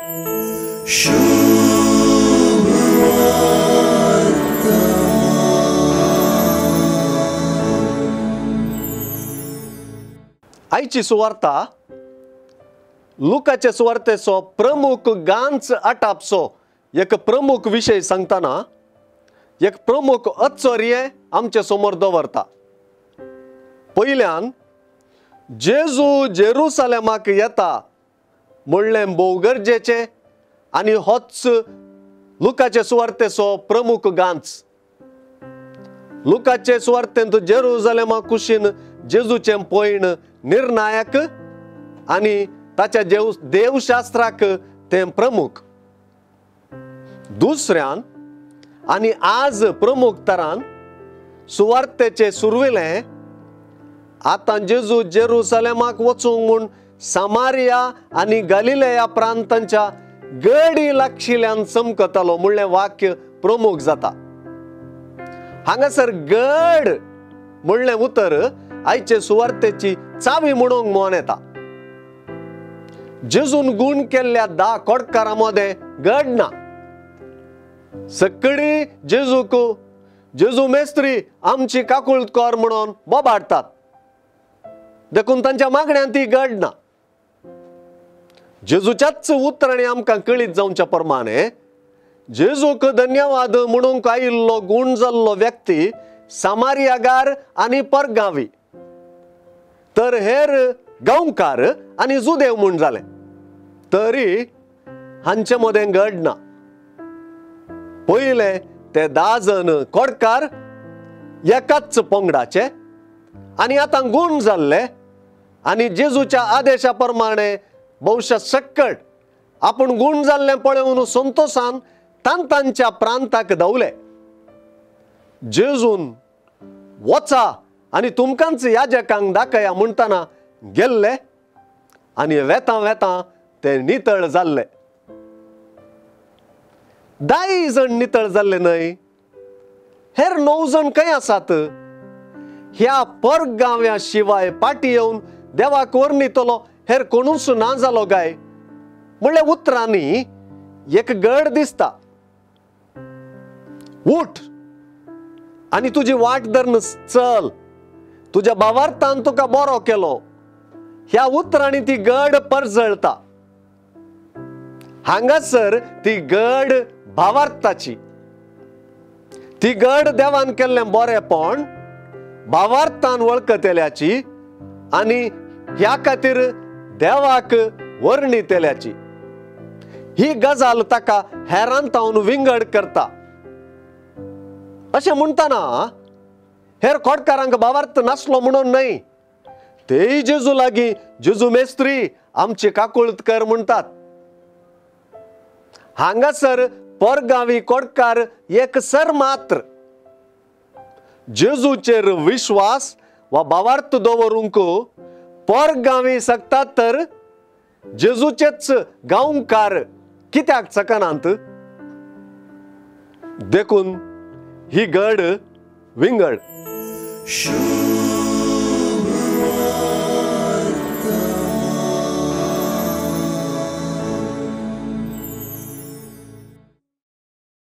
आयची सुवार्ता लुकाचे सुवार्तेचो प्रमुख गांच आटापचो एक प्रमुख विषय सांगताना एक प्रमुख आश्चर्य आमचे समोर दवरता. पयल्यान जेजू जेरुसलेमाक येता म्हणलें भोव गरजेचें आनी होच लुकाचे सुवार्तेचो प्रमुख गांच. लुकाचे सुवार्तेंत जेरुसलेमा कुशीन जेजूचें पैण निर्णायक आनी ताच्या देवशास्त्राक तें प्रमुख. दुसऱ्यान आनी आज प्रमुख तरान सुवार्तेचे सुरवेलें आतां जेजू जेरुसलेमाक वचूंक म्हूण समारिया आनी गलिलेया प्रांतांच्या गडी लागशिल्ल्यान चमकतालो म्हणलें वाक्य प्रमुख जाता. हांगासर गड म्हणलें उतर आयचे सुवार्तेची चावी म्हणूंक मोन येता. जेजून गूण केल्ल्या 10 कोडकारां मदें गड ना. सगळीं जेजूक जेजू मेस्त्री आमची काकुळट कर म्हणून बोबाडटात. देखून तांच्या मागण्यांत ती गड ना. जेजूच्याच उतरांनी आमकां कळीत जावच्या प्रमाणे जेजूक धन्यवाद म्हणूंक आयिल्लो गूण जाल्लो व्यक्ती समारियागार आनी परगांवी, तर हेर गांवकार आनी जुदेव म्हूण जाले. तरी हांचे मदें गड ना. पयले ते 10 जण कोडकार एकाच पंगडाचे आनी आतां गूण जाल्ले आनी जेजूच्या आदेशा प्रमाणे भौशा सक्कट आपूण गूण जाल्लें पळोवन संतोशान तांतांच्या प्रांताक धांवले. जेजून वचा आनी तुमकांच याजकांक दाखया म्हणटना गेल्ले आनी वेतां वेतां ते नितळ जाल्ले. 10 जण नितळ जाल्ले न्हय, हेर 9 जण खंय आसात? ह्या परगांव्या शिवाय फाटीं येवन देवाक वर्णितलो हेर कोणूच ना जालो काय? म्हणल्यार उतरांनी एक गड दिसता. उठ आनी तुजी वाट धरून चल, तुज्या भावार्थान तुका बरो केलो. ह्या उतरांनी ती गड परजळता. हांगासर ती गड भावार्थाची. ती गड देवान केल्लें बरेपण भावार्थान वळखतेल्याची आनी ह्या खातीर देवाक वर्णितेल्याची. ही गजाल ताका हेरांतावन विंगड करता. अशें म्हणटना हेर खोडकारांक भावार्थ नासलो म्हणून न्हय, तेय जेजू लागीं जेजू मेस्त्री आमची काकुळट कर म्हणटात. हांगासर परगांवी कोडकार एकसर मात्र जेजूचेर विश्वास वा भावार्थ दवरूंक परगांवी सकतात, तर जेजूचेच गांवकार कित्याक सकनांत? देखून ही गड विंगड.